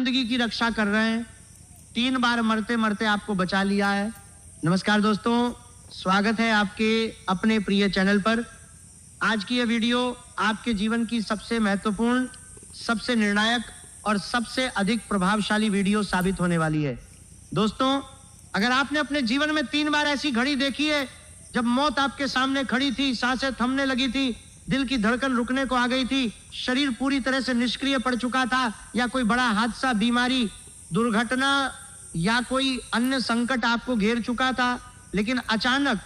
जिंदगी की रक्षा कर रहे हैं। 3 बार मरते मरते आपको बचा लिया है। नमस्कार दोस्तों, स्वागत है आपके अपने प्रिय चैनल पर। आज की यह वीडियो आपके जीवन की सबसे महत्वपूर्ण, सबसे निर्णायक और सबसे अधिक प्रभावशाली वीडियो साबित होने वाली है। दोस्तों, अगर आपने अपने जीवन में 3 बार ऐसी घड़ी देखी है जब मौत आपके सामने खड़ी थी, सांसें थमने लगी थी, दिल की धड़कन रुकने को आ गई थी, शरीर पूरी तरह से निष्क्रिय पड़ चुका था, या कोई बड़ा हादसा, बीमारी, दुर्घटना या कोई अन्य संकट आपको घेर चुका था, लेकिन अचानक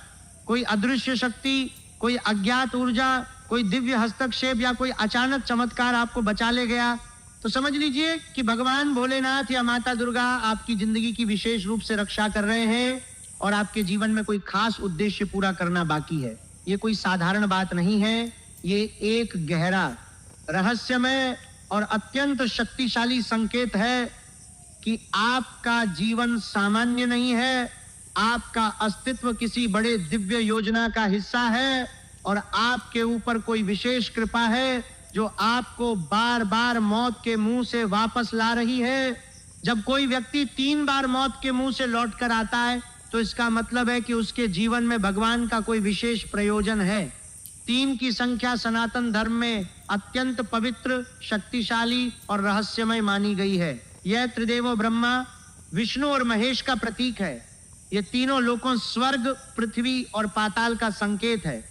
कोई अदृश्य शक्ति, कोई अज्ञात ऊर्जा, कोई दिव्य हस्तक्षेप या कोई अचानक चमत्कार आपको बचा ले गया, तो समझ लीजिए कि भगवान भोलेनाथ या माता दुर्गा आपकी जिंदगी की विशेष रूप से रक्षा कर रहे हैं और आपके जीवन में कोई खास उद्देश्य पूरा करना बाकी है। ये कोई साधारण बात नहीं है, ये एक गहरा, रहस्यमय और अत्यंत शक्तिशाली संकेत है कि आपका जीवन सामान्य नहीं है, आपका अस्तित्व किसी बड़े दिव्य योजना का हिस्सा है और आपके ऊपर कोई विशेष कृपा है जो आपको बार बार मौत के मुंह से वापस ला रही है। जब कोई व्यक्ति 3 बार मौत के मुंह से लौटकर आता है तो इसका मतलब है कि उसके जीवन में भगवान का कोई विशेष प्रयोजन है। 3 की संख्या सनातन धर्म में अत्यंत पवित्र, शक्तिशाली और रहस्यमय मानी गई है। यह त्रिदेवो ब्रह्मा, विष्णु और महेश का प्रतीक है। ये तीनों लोकों, स्वर्ग, पृथ्वी और पाताल का संकेत है।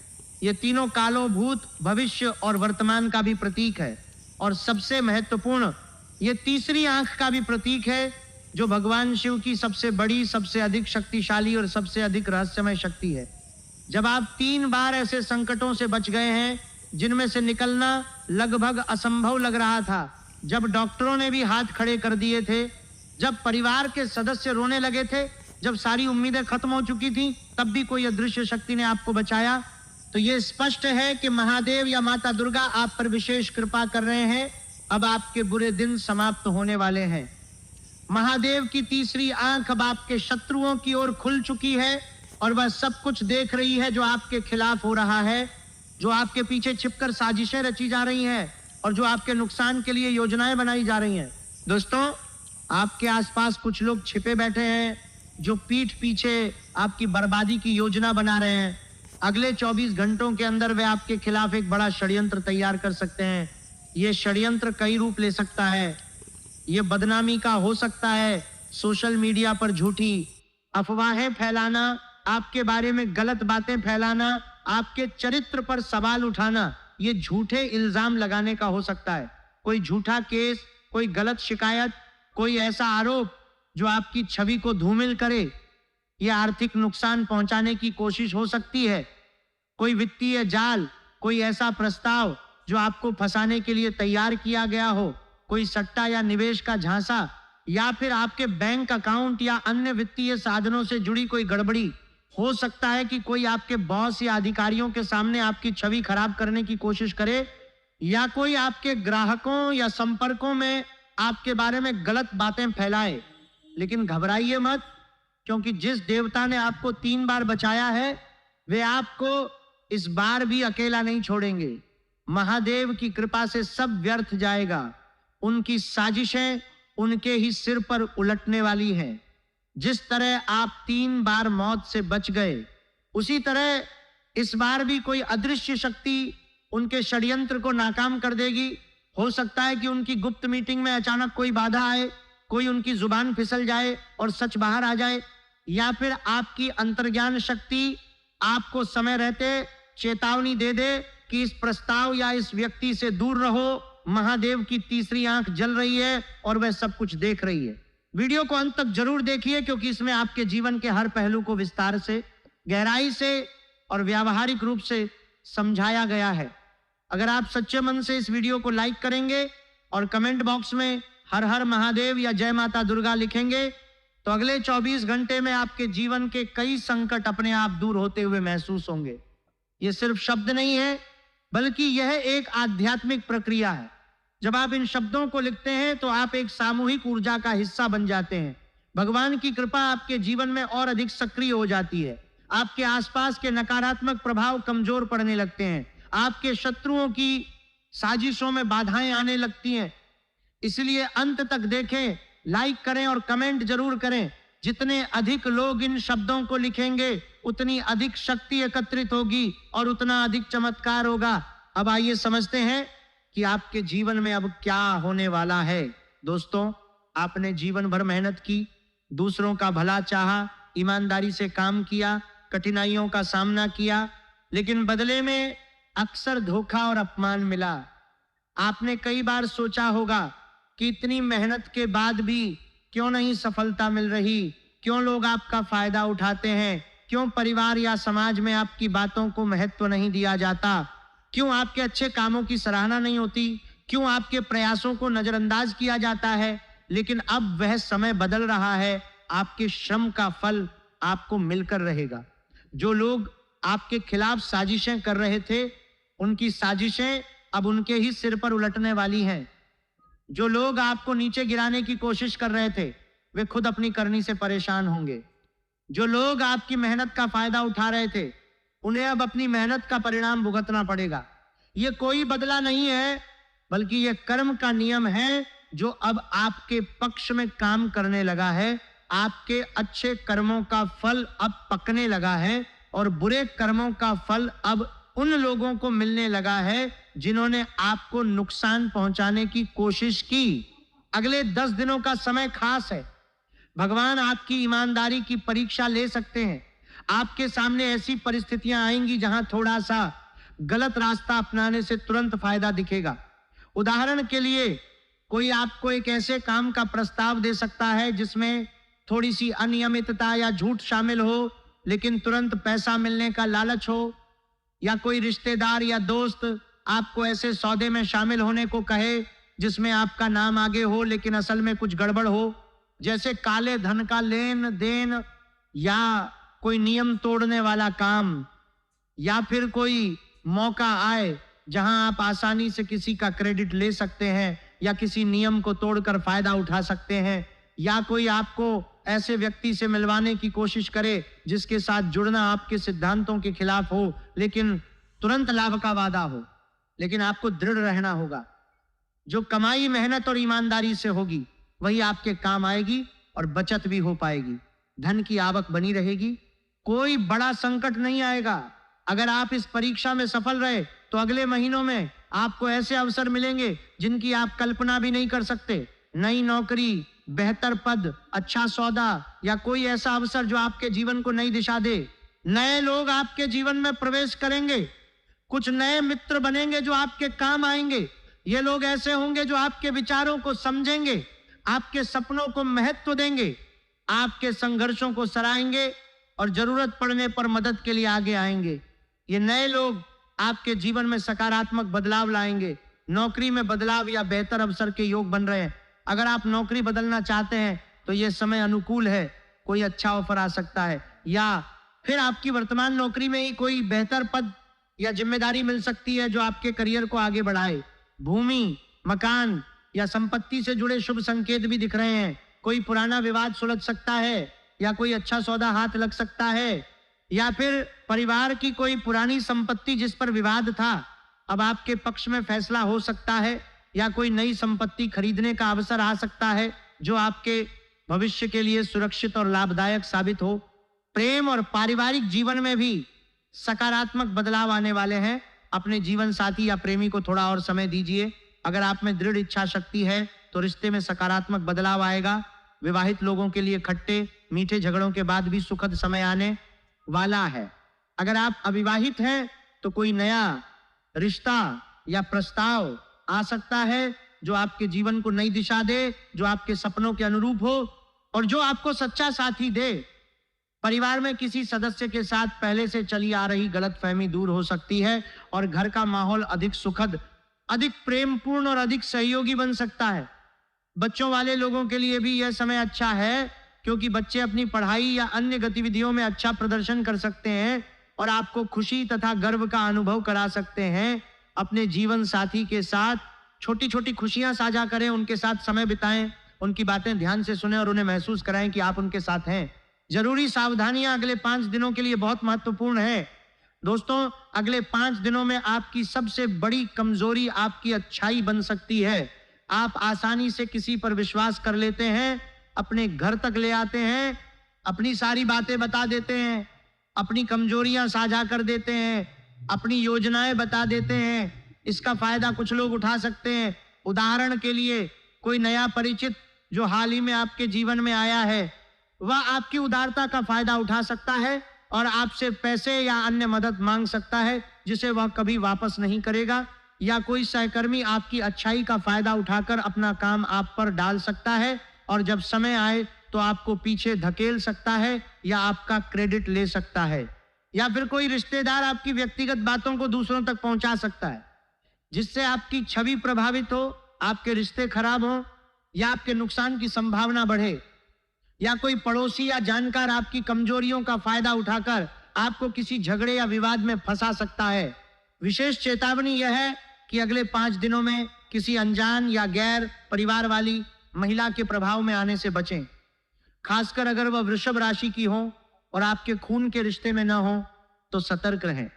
ये तीनों कालों, भूत, भविष्य और वर्तमान का भी प्रतीक है। और सबसे महत्वपूर्ण, ये तीसरी आंख का भी प्रतीक है जो भगवान शिव की सबसे बड़ी, सबसे अधिक शक्तिशाली और सबसे अधिक रहस्यमय शक्ति है। जब आप 3 बार ऐसे संकटों से बच गए हैं जिनमें से निकलना लगभग असंभव लग रहा था, जब डॉक्टरों ने भी हाथ खड़े कर दिए थे, जब परिवार के सदस्य रोने लगे थे, जब सारी उम्मीदें खत्म हो चुकी थी, तब भी कोई अदृश्य शक्ति ने आपको बचाया, तो ये स्पष्ट है कि महादेव या माता दुर्गा आप पर विशेष कृपा कर रहे हैं। अब आपके बुरे दिन समाप्त होने वाले हैं। महादेव की तीसरी आंख अब आपके शत्रुओं की ओर खुल चुकी है और वह सब कुछ देख रही है जो आपके खिलाफ हो रहा है, जो आपके पीछे छिपकर साजिशें रची जा रही हैं और जो आपके नुकसान के लिए योजनाएं बनाई जा रही हैं। दोस्तों, आपके आसपास कुछ लोग छिपे बैठे हैं जो पीठ पीछे आपकी बर्बादी की योजना बना रहे हैं। अगले 24 घंटों के अंदर वे आपके खिलाफ एक बड़ा षड्यंत्र तैयार कर सकते हैं। ये षड्यंत्र कई रूप ले सकता है। ये बदनामी का हो सकता है, सोशल मीडिया पर झूठी अफवाहें फैलाना, आपके बारे में गलत बातें फैलाना, आपके चरित्र पर सवाल उठाना, ये झूठे इल्जाम लगाने का हो सकता है। कोई झूठा केस, कोई गलत शिकायत, कोई ऐसा आरोप जो आपकी छवि को धूमिल करे, ये आर्थिक नुकसान पहुंचाने की कोशिश हो सकती है। कोई वित्तीय जाल, कोई ऐसा प्रस्ताव जो आपको फंसाने के लिए तैयार किया गया हो, कोई सट्टा या निवेश का झांसा, या फिर आपके बैंक अकाउंट या अन्य वित्तीय साधनों से जुड़ी कोई गड़बड़ी। हो सकता है कि कोई आपके बॉस या अधिकारियों के सामने आपकी छवि खराब करने की कोशिश करे, या कोई आपके ग्राहकों या संपर्कों में आपके बारे में गलत बातें फैलाए। लेकिन घबराइए मत, क्योंकि जिस देवता ने आपको 3 बार बचाया है वे आपको इस बार भी अकेला नहीं छोड़ेंगे। महादेव की कृपा से सब व्यर्थ जाएगा। उनकी साजिशें उनके ही सिर पर उलटने वाली हैं। जिस तरह आप 3 बार मौत से बच गए, उसी तरह इस बार भी कोई अदृश्य शक्ति उनके षड्यंत्र को नाकाम कर देगी। हो सकता है कि उनकी गुप्त मीटिंग में अचानक कोई बाधा आए, कोई उनकी जुबान फिसल जाए और सच बाहर आ जाए, या फिर आपकी अंतर्ज्ञान शक्ति आपको समय रहते चेतावनी दे दे कि इस प्रस्ताव या इस व्यक्ति से दूर रहो। महादेव की तीसरी आंख जल रही है और वह सब कुछ देख रही है। वीडियो को अंत तक जरूर देखिए, क्योंकि इसमें आपके जीवन के हर पहलू को विस्तार से, गहराई से और व्यावहारिक रूप से समझाया गया है। अगर आप सच्चे मन से इस वीडियो को लाइक करेंगे और कमेंट बॉक्स में हर हर महादेव या जय माता दुर्गा लिखेंगे, तो अगले 24 घंटे में आपके जीवन के कई संकट अपने आप दूर होते हुए महसूस होंगे। ये सिर्फ शब्द नहीं है, बल्कि यह एक आध्यात्मिक प्रक्रिया है। जब आप इन शब्दों को लिखते हैं तो आप एक सामूहिक ऊर्जा का हिस्सा बन जाते हैं। भगवान की कृपा आपके जीवन में और अधिक सक्रिय हो जाती है। आपके आसपास के नकारात्मक प्रभाव कमजोर पड़ने लगते हैं। आपके शत्रुओं की साजिशों में बाधाएं आने लगती हैं। इसलिए अंत तक देखें, लाइक करें और कमेंट जरूर करें। जितने अधिक लोग इन शब्दों को लिखेंगे उतनी अधिक शक्ति एकत्रित होगी और उतना अधिक चमत्कार होगा। अब आइए समझते हैं कि आपके जीवन में अब क्या होने वाला है। दोस्तों, आपने जीवन भर मेहनत की, दूसरों का भला चाहा, ईमानदारी से काम किया, कठिनाइयों का सामना किया, लेकिन बदले में अक्सर धोखा और अपमान मिला। आपने कई बार सोचा होगा कि इतनी मेहनत के बाद भी क्यों नहीं सफलता मिल रही, क्यों लोग आपका फायदा उठाते हैं, क्यों परिवार या समाज में आपकी बातों को महत्व नहीं दिया जाता, क्यों आपके अच्छे कामों की सराहना नहीं होती, क्यों आपके प्रयासों को नजरअंदाज किया जाता है। लेकिन अब वह समय बदल रहा है, आपके श्रम का फल आपको मिलकर रहेगा। जो लोग आपके खिलाफ साजिशें कर रहे थे, उनकी साजिशें अब उनके ही सिर पर उलटने वाली हैं। जो लोग आपको नीचे गिराने की कोशिश कर रहे थे, वे खुद अपनी करनी से परेशान होंगे। जो लोग आपकी मेहनत का फायदा उठा रहे थे, उन्हें अब अपनी मेहनत का परिणाम भुगतना पड़ेगा। यह कोई बदला नहीं है, बल्कि यह कर्म का नियम है जो अब आपके पक्ष में काम करने लगा है। आपके अच्छे कर्मों का फल अब पकने लगा है और बुरे कर्मों का फल अब उन लोगों को मिलने लगा है जिन्होंने आपको नुकसान पहुंचाने की कोशिश की। अगले 10 दिनों का समय खास है। भगवान आपकी ईमानदारी की परीक्षा ले सकते हैं। आपके सामने ऐसी परिस्थितियां आएंगी जहां थोड़ा सा गलत रास्ता अपनाने से तुरंत फायदा दिखेगा। उदाहरण के लिए, कोई आपको एक ऐसे काम का प्रस्ताव दे सकता है जिसमें थोड़ी सी अनियमितता या झूठ शामिल हो, लेकिन तुरंत पैसा मिलने का लालच हो। या कोई रिश्तेदार या दोस्त आपको ऐसे सौदे में शामिल होने को कहे जिसमें आपका नाम आगे हो लेकिन असल में कुछ गड़बड़ हो, जैसे काले धन का लेन देन या कोई नियम तोड़ने वाला काम, या फिर कोई मौका आए जहां आप आसानी से किसी का क्रेडिट ले सकते हैं या किसी नियम को तोड़कर फायदा उठा सकते हैं, या कोई आपको ऐसे व्यक्ति से मिलवाने की कोशिश करे जिसके साथ जुड़ना आपके सिद्धांतों के खिलाफ हो लेकिन तुरंत लाभ का वादा हो। लेकिन आपको दृढ़ रहना होगा। जो कमाई मेहनत और ईमानदारी से होगी वही आपके काम आएगी और बचत भी हो पाएगी। धन की आवक बनी रहेगी, कोई बड़ा संकट नहीं आएगा। अगर आप इस परीक्षा में सफल रहे तो अगले महीनों में आपको ऐसे अवसर मिलेंगे जिनकी आप कल्पना भी नहीं कर सकते। नई नौकरी, बेहतर पद, अच्छा सौदा या कोई ऐसा अवसर जो आपके जीवन को नई दिशा दे। नए लोग आपके जीवन में प्रवेश करेंगे, कुछ नए मित्र बनेंगे जो आपके काम आएंगे। ये लोग ऐसे होंगे जो आपके विचारों को समझेंगे, आपके सपनों को महत्व देंगे, आपके संघर्षों को सराहेंगे और जरूरत पड़ने पर मदद के लिए आगे आएंगे। ये नए लोग आपके जीवन में सकारात्मक बदलाव लाएंगे। नौकरी में बदलाव या बेहतर अवसर के योग बन रहे हैं। अगर आप नौकरी बदलना चाहते हैं तो यह समय अनुकूल है, कोई अच्छा ऑफर आ सकता है, या फिर आपकी वर्तमान नौकरी में ही कोई बेहतर पद या जिम्मेदारी मिल सकती है जो आपके करियर को आगे बढ़ाए। भूमि, मकान या संपत्ति से जुड़े शुभ संकेत भी दिख रहे हैं। कोई पुराना विवाद सुलझ सकता है या कोई अच्छा सौदा हाथ लग सकता है, या फिर परिवार की कोई पुरानी संपत्ति जिस पर विवाद था अब आपके पक्ष में फैसला हो सकता है, या कोई नई संपत्ति खरीदने का अवसर आ सकता है जो आपके भविष्य के लिए सुरक्षित और लाभदायक साबित हो। प्रेम और पारिवारिक जीवन में भी सकारात्मक बदलाव आने वाले हैं। अपने जीवन साथी या प्रेमी को थोड़ा और समय दीजिए। अगर आप में दृढ़ इच्छा शक्ति है तो रिश्ते में सकारात्मक बदलाव आएगा। विवाहित लोगों के लिए खट्टे मीठे झगड़ों के बाद भी सुखद समय आने वाला है। अगर आप अविवाहित हैं तो कोई नया रिश्ता या प्रस्ताव आ सकता है जो आपके जीवन को नई दिशा दे, जो आपके सपनों के अनुरूप हो और जो आपको सच्चा साथी दे। परिवार में किसी सदस्य के साथ पहले से चली आ रही गलतफहमी दूर हो सकती है और घर का माहौल अधिक सुखद, अधिक प्रेमपूर्ण और अधिक सहयोगी बन सकता है। बच्चों वाले लोगों के लिए भी यह समय अच्छा है क्योंकि बच्चे अपनी पढ़ाई या अन्य गतिविधियों में अच्छा प्रदर्शन कर सकते हैं और आपको खुशी तथा गर्व का अनुभव करा सकते हैं। अपने जीवन साथी के साथ छोटी छोटी खुशियां साझा करें, उनके साथ समय बिताएं, उनकी बातें ध्यान से सुनें और उन्हें महसूस कराएं कि आप उनके साथ हैं। जरूरी सावधानियां अगले 5 दिनों के लिए बहुत महत्वपूर्ण है। दोस्तों, अगले 5 दिनों में आपकी सबसे बड़ी कमजोरी आपकी अच्छाई बन सकती है। आप आसानी से किसी पर विश्वास कर लेते हैं, अपने घर तक ले आते हैं, अपनी सारी बातें बता देते हैं, अपनी कमजोरियां साझा कर देते हैं, अपनी योजनाएं बता देते हैं। इसका फायदा कुछ लोग उठा सकते हैं। उदाहरण के लिए, कोई नया परिचित जो हाल ही में आपके जीवन में आया है, वह आपकी उदारता का फायदा उठा सकता है और आपसे पैसे या अन्य मदद मांग सकता है जिसे वह कभी वापस नहीं करेगा। या कोई सहकर्मी आपकी अच्छाई का फायदा उठाकर अपना काम आप पर डाल सकता है और जब समय आए तो आपको पीछे धकेल सकता है या आपका क्रेडिट ले सकता है। या फिर कोई रिश्तेदार आपकी व्यक्तिगत बातों को दूसरों तक पहुंचा सकता है जिससे आपकी छवि प्रभावित हो, आपके रिश्ते खराब हो या आपके नुकसान की संभावना बढ़े। या कोई पड़ोसी या जानकार आपकी कमजोरियों का फायदा उठाकर आपको किसी झगड़े या विवाद में फंसा सकता है। विशेष चेतावनी यह है कि अगले 5 दिनों में किसी अनजान या गैर परिवार वाली महिला के प्रभाव में आने से बचें। खासकर अगर वह वृषभ राशि की हो और आपके खून के रिश्ते में न हो तो सतर्क रहें।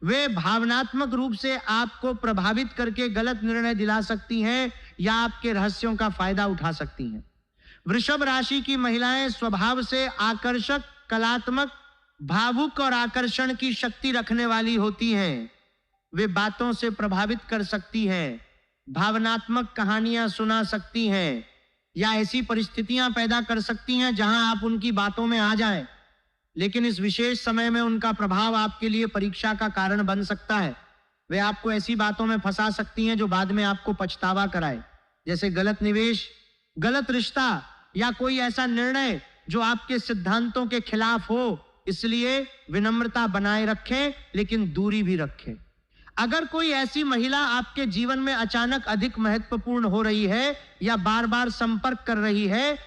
वे भावनात्मक रूप से आपको प्रभावित करके गलत निर्णय दिला सकती हैं या आपके रहस्यों का फायदा उठा सकती हैं। वृषभ राशि की महिलाएं स्वभाव से आकर्षक, कलात्मक, भावुक और आकर्षण की शक्ति रखने वाली होती हैं। वे बातों से प्रभावित कर सकती हैं, भावनात्मक कहानियां सुना सकती हैं या ऐसी परिस्थितियां पैदा कर सकती हैं जहां आप उनकी बातों में आ जाएं। लेकिन इस विशेष समय में उनका प्रभाव आपके लिए परीक्षा का कारण बन सकता है। वे आपको ऐसी बातों में फंसा सकती हैं जो बाद में आपको पछतावा कराए, जैसे गलत निवेश, गलत रिश्ता या कोई ऐसा निर्णय जो आपके सिद्धांतों के खिलाफ हो। इसलिए विनम्रता बनाए रखें लेकिन दूरी भी रखें। अगर कोई ऐसी महिला आपके जीवन में अचानक अधिक महत्वपूर्ण हो रही है या बार बार संपर्क कर रही है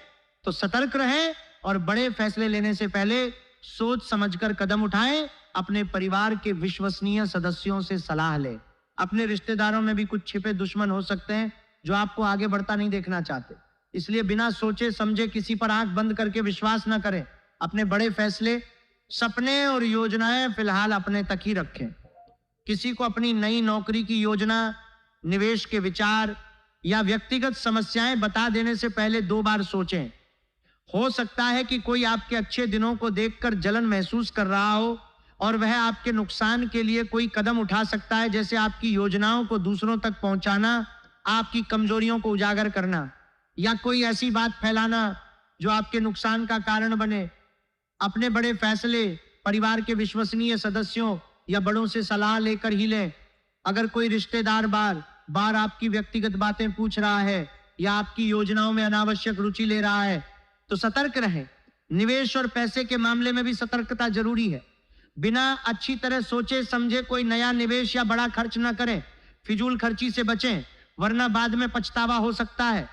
तो सतर्क रहें और बड़े फैसले लेने से पहले सोच समझकर कदम उठाएं। अपने परिवार के विश्वसनीय सदस्यों से सलाह लें। अपने रिश्तेदारों में भी कुछ छिपे दुश्मन हो सकते हैं जो आपको आगे बढ़ता नहीं देखना चाहते। इसलिए बिना सोचे समझे किसी पर आंख बंद करके विश्वास न करें। अपने बड़े फैसले, सपने और योजनाएं फिलहाल अपने तक ही रखें। किसी को अपनी नई नौकरी की योजना, निवेश के विचार या व्यक्तिगत समस्याएं बता देने से पहले 2 बार सोचें। हो सकता है कि कोई आपके अच्छे दिनों को देखकर जलन महसूस कर रहा हो और वह आपके नुकसान के लिए कोई कदम उठा सकता है, जैसे आपकी योजनाओं को दूसरों तक पहुंचाना, आपकी कमजोरियों को उजागर करना या कोई ऐसी बात फैलाना जो आपके नुकसान का कारण बने। अपने बड़े फैसले परिवार के विश्वसनीय सदस्यों या बड़ों से सलाह लेकर ही लें। अगर कोई रिश्तेदार बार बार आपकी व्यक्तिगत बातें पूछ रहा है या आपकी योजनाओं में अनावश्यक रुचि ले रहा है तो सतर्क रहें। निवेश और पैसे के मामले में भी सतर्कता जरूरी है। बिना अच्छी तरह सोचे समझे कोई नया निवेश या बड़ा खर्च न करें। फिजूल खर्ची से बचें, वरना बाद में पछतावा हो सकता है।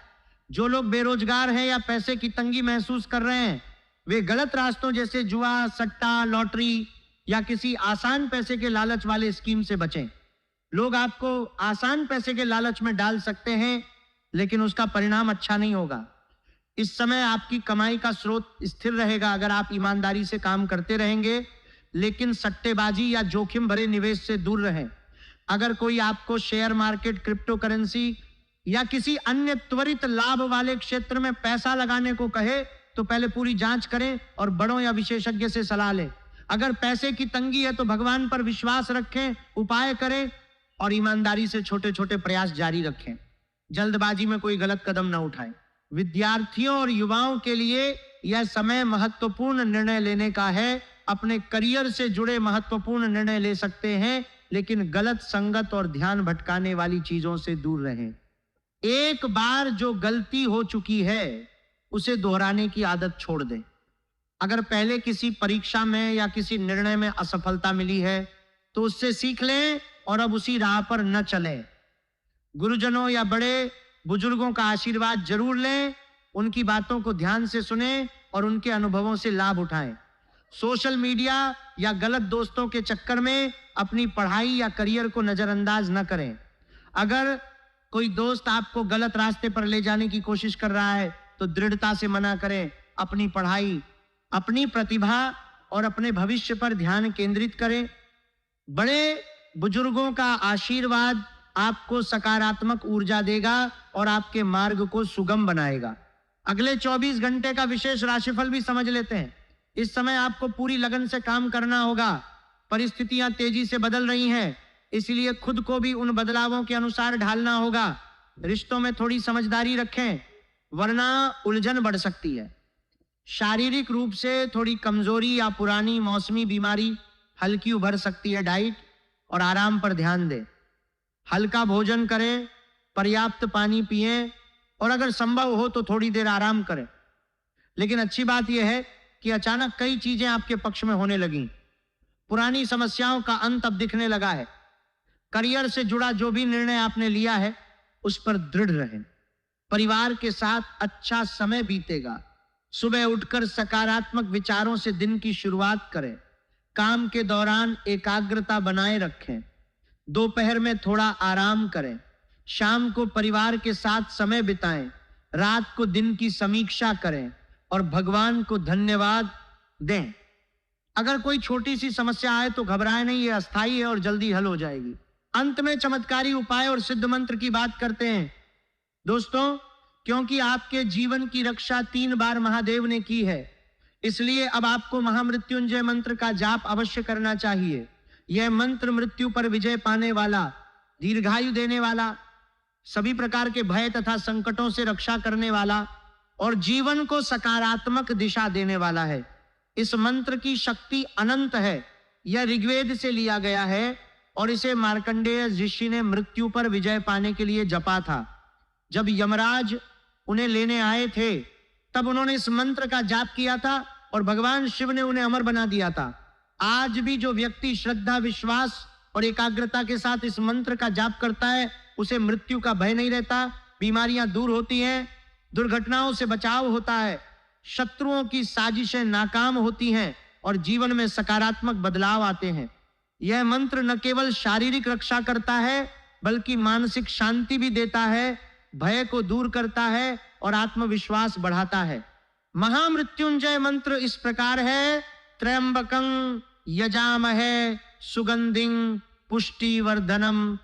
जो लोग बेरोजगार हैं या पैसे की तंगी महसूस कर रहे हैं, वे गलत रास्तों जैसे जुआ, सट्टा, लॉटरी या किसी आसान पैसे के लालच वाले स्कीम से बचें। लोग आपको आसान पैसे के लालच में डाल सकते हैं, लेकिन उसका परिणाम अच्छा नहीं होगा। इस समय आपकी कमाई का स्रोत स्थिर रहेगा अगर आप ईमानदारी से काम करते रहेंगे, लेकिन सट्टेबाजी या जोखिम भरे निवेश से दूर रहें। अगर कोई आपको शेयर मार्केट, क्रिप्टो करेंसी या किसी अन्य त्वरित लाभ वाले क्षेत्र में पैसा लगाने को कहे तो पहले पूरी जांच करें और बड़ों या विशेषज्ञ से सलाह लें। अगर पैसे की तंगी है तो भगवान पर विश्वास रखें, उपाय करें और ईमानदारी से छोटे छोटे प्रयास जारी रखें। जल्दबाजी में कोई गलत कदम न उठाएं। विद्यार्थियों और युवाओं के लिए यह समय महत्वपूर्ण निर्णय लेने का है। अपने करियर से जुड़े महत्वपूर्ण निर्णय ले सकते हैं, लेकिन गलत संगत और ध्यान भटकाने वाली चीजों से दूर रहें। एक बार जो गलती हो चुकी है उसे दोहराने की आदत छोड़ दें। अगर पहले किसी परीक्षा में या किसी निर्णय में असफलता मिली है तो उससे सीख लें और अब उसी राह पर न चलें। गुरुजनों या बड़े बुजुर्गों का आशीर्वाद जरूर लें, उनकी बातों को ध्यान से सुनें और उनके अनुभवों से लाभ उठाएं। सोशल मीडिया या गलत दोस्तों के चक्कर में अपनी पढ़ाई या करियर को नजरअंदाज न करें। अगर कोई दोस्त आपको गलत रास्ते पर ले जाने की कोशिश कर रहा है तो दृढ़ता से मना करें। अपनी पढ़ाई, अपनी प्रतिभा और अपने भविष्य पर ध्यान केंद्रित करें। बड़े बुजुर्गों का आशीर्वाद आपको सकारात्मक ऊर्जा देगा और आपके मार्ग को सुगम बनाएगा। अगले 24 घंटे का विशेष राशिफल भी समझ लेते हैं। इस समय आपको पूरी लगन से काम करना होगा। परिस्थितियां तेजी से बदल रही हैं, इसलिए खुद को भी उन बदलावों के अनुसार ढालना होगा। रिश्तों में थोड़ी समझदारी रखें, वरना उलझन बढ़ सकती है। शारीरिक रूप से थोड़ी कमजोरी या पुरानी मौसमी बीमारी हल्की उभर सकती है। डाइट और आराम पर ध्यान दें। हल्का भोजन करें, पर्याप्त पानी पिएं और अगर संभव हो तो थोड़ी देर आराम करें। लेकिन अच्छी बात यह है कि अचानक कई चीजें आपके पक्ष में होने लगीं। पुरानी समस्याओं का अंत अब दिखने लगा है। करियर से जुड़ा जो भी निर्णय आपने लिया है उस पर दृढ़ रहें। परिवार के साथ अच्छा समय बीतेगा। सुबह उठकर सकारात्मक विचारों से दिन की शुरुआत करें। काम के दौरान एकाग्रता बनाए रखें। दोपहर में थोड़ा आराम करें। शाम को परिवार के साथ समय बिताएं। रात को दिन की समीक्षा करें और भगवान को धन्यवाद दें। अगर कोई छोटी सी समस्या आए तो घबराएं नहीं, ये अस्थायी है और जल्दी हल हो जाएगी। अंत में चमत्कारी उपाय और सिद्ध मंत्र की बात करते हैं दोस्तों, क्योंकि आपके जीवन की रक्षा 3 बार महादेव ने की है, इसलिए अब आपको महामृत्युंजय मंत्र का जाप अवश्य करना चाहिए। यह मंत्र मृत्यु पर विजय पाने वाला, दीर्घायु देने वाला, सभी प्रकार के भय तथा संकटों से रक्षा करने वाला और जीवन को सकारात्मक दिशा देने वाला है। इस मंत्र की शक्ति अनंत है। यह ऋग्वेद से लिया गया है और इसे मार्कंडेय ऋषि ने मृत्यु पर विजय पाने के लिए जपा था। जब यमराज उन्हें लेने आए थे तब उन्होंने इस मंत्र का जाप किया था और भगवान शिव ने उन्हें अमर बना दिया था। आज भी जो व्यक्ति श्रद्धा, विश्वास और एकाग्रता के साथ इस मंत्र का जाप करता है उसे मृत्यु का भय नहीं रहता, बीमारियां दूर होती हैं, दुर्घटनाओं से बचाव होता है, शत्रुओं की साजिशें नाकाम होती हैं और जीवन में सकारात्मक बदलाव आते हैं। यह मंत्र न केवल शारीरिक रक्षा करता है बल्कि मानसिक शांति भी देता है, भय को दूर करता है और आत्मविश्वास बढ़ाता है। महामृत्युंजय मंत्र इस प्रकार है। त्र्यंबकं यजामहे सुगंधिं पुष्टिवर्धनम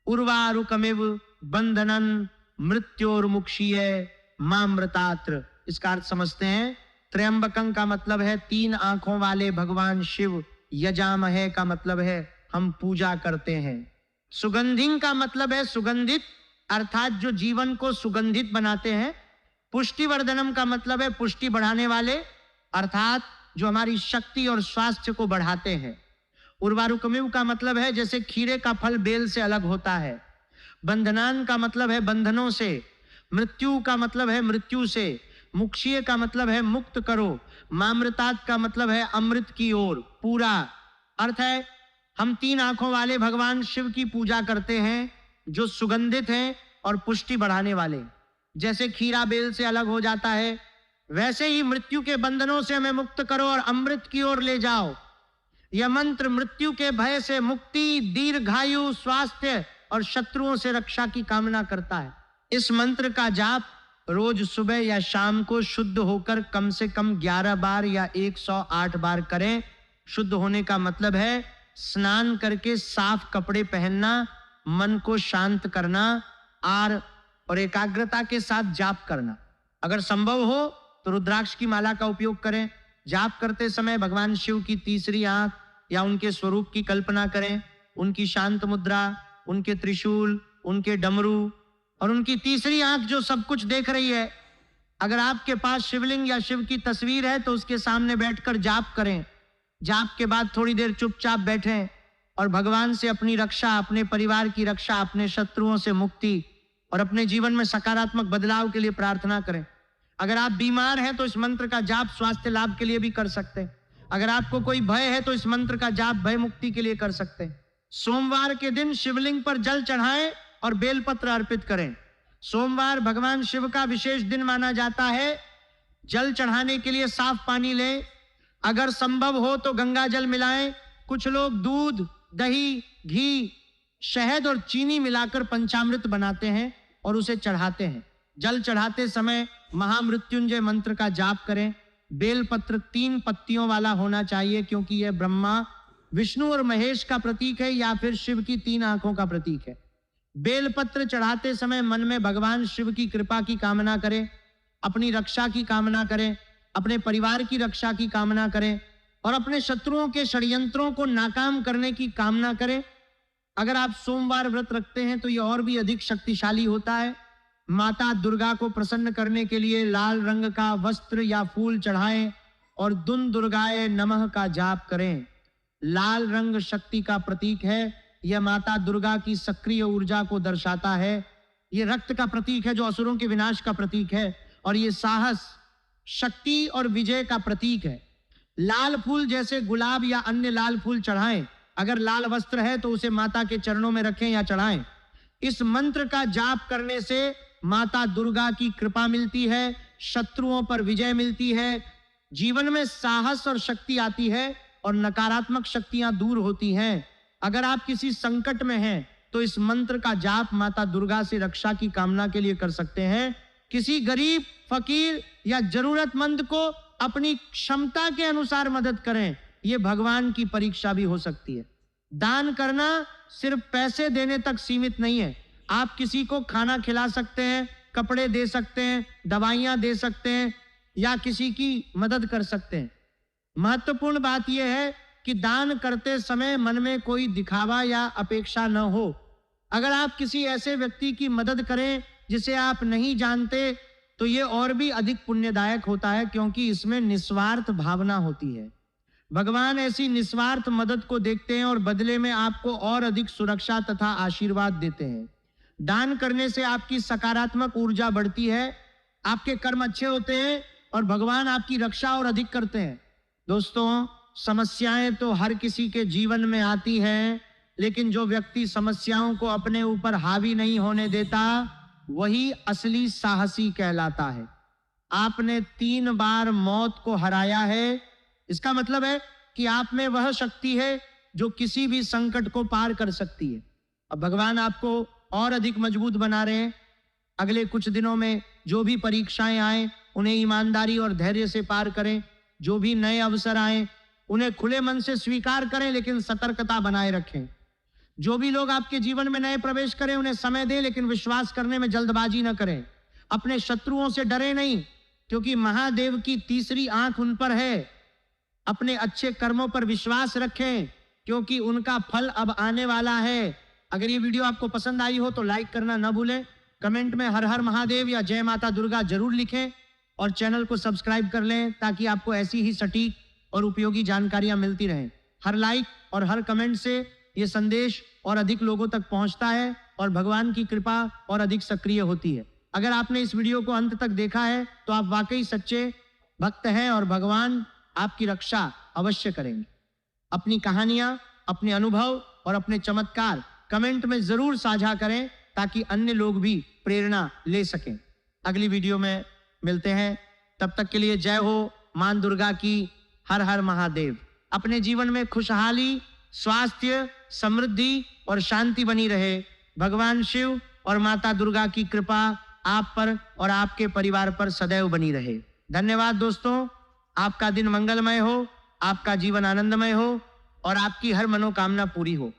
उर्वारुकमिव बंधनन मृत्योर्मुक्षीय मामृतात्र। इसका अर्थ समझते हैं। त्र्यंबकं का मतलब है 3 आंखों वाले भगवान शिव। यजामहे का मतलब है हम पूजा करते हैं। सुगंधिं का मतलब है सुगंधित, अर्थात जो जीवन को सुगंधित बनाते हैं। पुष्टिवर्धनम का मतलब है पुष्टि बढ़ाने वाले, अर्थात जो हमारी शक्ति और स्वास्थ्य को बढ़ाते हैं। उर्वारुकमिव का मतलब है जैसे खीरे का फल बेल से अलग होता है। बंधनान का मतलब है बंधनों से। मृत्यु का मतलब है मृत्यु से। मुक्षीय का मतलब है मुक्त करो। मामृतात का मतलब है अमृत की ओर, पूरा। अर्थ है हम 3 आंखों वाले भगवान शिव की पूजा करते हैं जो सुगंधित हैं और पुष्टि बढ़ाने वाले। जैसे खीरा बेल से अलग हो जाता है, वैसे ही मृत्यु के बंधनों से हमें मुक्त करो और अमृत की ओर ले जाओ। यह मंत्र मृत्यु के भय से मुक्ति, दीर्घायु, स्वास्थ्य और शत्रुओं से रक्षा की कामना करता है। इस मंत्र का जाप रोज सुबह या शाम को शुद्ध होकर कम से कम 11 बार या 108 बार करें। शुद्ध होने का मतलब है स्नान करके साफ कपड़े पहनना, मन को शांत करना और एकाग्रता के साथ जाप करना। अगर संभव हो तो रुद्राक्ष की माला का उपयोग करें। जाप करते समय भगवान शिव की तीसरी आंख या उनके स्वरूप की कल्पना करें। उनकी शांत मुद्रा, उनके त्रिशूल, उनके डमरू और उनकी तीसरी आंख जो सब कुछ देख रही है। अगर आपके पास शिवलिंग या शिव की तस्वीर है तो उसके सामने बैठकर जाप करें। जाप के बाद थोड़ी देर चुपचाप बैठें और भगवान से अपनी रक्षा, अपने परिवार की रक्षा, अपने शत्रुओं से मुक्ति और अपने जीवन में सकारात्मक बदलाव के लिए प्रार्थना करें। अगर आप बीमार हैं तो इस मंत्र का जाप स्वास्थ्य लाभ के लिए भी कर सकते हैं। अगर आपको कोई भय है तो इस मंत्र का जाप भय मुक्ति के लिए कर सकते हैं। सोमवार के दिन शिवलिंग पर जल चढ़ाएं और बेलपत्र अर्पित करें। सोमवार भगवान शिव का विशेष दिन माना जाता है। जल चढ़ाने के लिए साफ पानी लें। अगर संभव हो तो गंगा जल मिलाएं। कुछ लोग दूध, दही, घी, शहद और चीनी मिलाकर पंचामृत बनाते हैं और उसे चढ़ाते हैं। जल चढ़ाते समय महामृत्युंजय मंत्र का जाप करें। बेलपत्र 3 पत्तियों वाला होना चाहिए क्योंकि यह ब्रह्मा, विष्णु और महेश का प्रतीक है या फिर शिव की 3 आंखों का प्रतीक है। बेलपत्र चढ़ाते समय मन में भगवान शिव की कृपा की कामना करें, अपनी रक्षा की कामना करें, अपने परिवार की रक्षा की कामना करें और अपने शत्रुओं के षड्यंत्रों को नाकाम करने की कामना करें। अगर आप सोमवार व्रत रखते हैं तो यह और भी अधिक शक्तिशाली होता है। माता दुर्गा को प्रसन्न करने के लिए लाल रंग का वस्त्र या फूल चढ़ाएं और दुन दुर्गाए नमः का जाप करें। लाल रंग शक्ति का प्रतीक है। यह माता दुर्गा की सक्रिय ऊर्जा को दर्शाता है। यह रक्त का प्रतीक है जो असुरों के विनाश का प्रतीक है और यह साहस, शक्ति और विजय का प्रतीक है। लाल फूल जैसे गुलाब या अन्य लाल फूल चढ़ाएं। अगर लाल वस्त्र है तो उसे माता के चरणों में रखें या चढ़ाएं। इस मंत्र का जाप करने से माता दुर्गा की कृपा मिलती है, शत्रुओं पर विजय मिलती है, जीवन में साहस और शक्ति आती है और नकारात्मक शक्तियां दूर होती हैं। अगर आप किसी संकट में हैं तो इस मंत्र का जाप माता दुर्गा से रक्षा की कामना के लिए कर सकते हैं। किसी गरीब, फकीर या जरूरतमंद को अपनी क्षमता के अनुसार मदद करें। यह भगवान की परीक्षा भी हो सकती है। दान करना सिर्फ पैसे देने तक सीमित नहीं है। आप किसी को खाना खिला सकते हैं, कपड़े दे सकते हैं, दवाइयां दे सकते हैं या किसी की मदद कर सकते हैं। महत्वपूर्ण बात यह है कि दान करते समय मन में कोई दिखावा या अपेक्षा न हो। अगर आप किसी ऐसे व्यक्ति की मदद करें जिसे आप नहीं जानते तो यह और भी अधिक पुण्यदायक होता है, क्योंकि इसमें निस्वार्थ भावना होती है। भगवान ऐसी निस्वार्थ मदद को देखते हैं और बदले में आपको और अधिक सुरक्षा तथा आशीर्वाद देते हैं। दान करने से आपकी सकारात्मक ऊर्जा बढ़ती है, आपके कर्म अच्छे होते हैं और भगवान आपकी रक्षा और अधिक करते हैं। दोस्तों, समस्याएं तो हर किसी के जीवन में आती हैं, लेकिन जो व्यक्ति समस्याओं को अपने ऊपर हावी नहीं होने देता वही असली साहसी कहलाता है। आपने 3 बार मौत को हराया है। इसका मतलब है कि आप में वह शक्ति है जो किसी भी संकट को पार कर सकती है। अब भगवान आपको और अधिक मजबूत बना रहे हैं। अगले कुछ दिनों में जो भी परीक्षाएं आए उन्हें ईमानदारी और धैर्य से पार करें। जो भी नए अवसर आए उन्हें खुले मन से स्वीकार करें, लेकिन सतर्कता बनाए रखें। जो भी लोग आपके जीवन में नए प्रवेश करें उन्हें समय दें, लेकिन विश्वास करने में जल्दबाजी न करें। अपने शत्रुओं से डरे नहीं, क्योंकि महादेव की तीसरी आंख उन पर है। अपने अच्छे कर्मों पर विश्वास रखें, क्योंकि उनका फल अब आने वाला है। अगर ये वीडियो आपको पसंद आई हो तो लाइक करना न भूलें। कमेंट में हर हर महादेव या जय माता दुर्गा जरूर लिखें और चैनल को सब्सक्राइब कर लें, ताकि आपको ऐसी ही सटीक और उपयोगी जानकारियां मिलती रहें। हर लाइक और हर कमेंट से ये संदेश और अधिक लोगों तक पहुंचता है और भगवान की कृपा और अधिक सक्रिय होती है। अगर आपने इस वीडियो को अंत तक देखा है तो आप वाकई सच्चे भक्त हैं और भगवान आपकी रक्षा अवश्य करेंगे। अपनी कहानियां, अपने अनुभव और अपने चमत्कार कमेंट में जरूर साझा करें, ताकि अन्य लोग भी प्रेरणा ले सकें। अगली वीडियो में मिलते हैं, तब तक के लिए जय हो मां दुर्गा की। हर हर महादेव। अपने जीवन में खुशहाली, स्वास्थ्य, समृद्धि और शांति बनी रहे। भगवान शिव और माता दुर्गा की कृपा आप पर और आपके परिवार पर सदैव बनी रहे। धन्यवाद दोस्तों। आपका दिन मंगलमय हो, आपका जीवन आनंदमय हो और आपकी हर मनोकामना पूरी हो।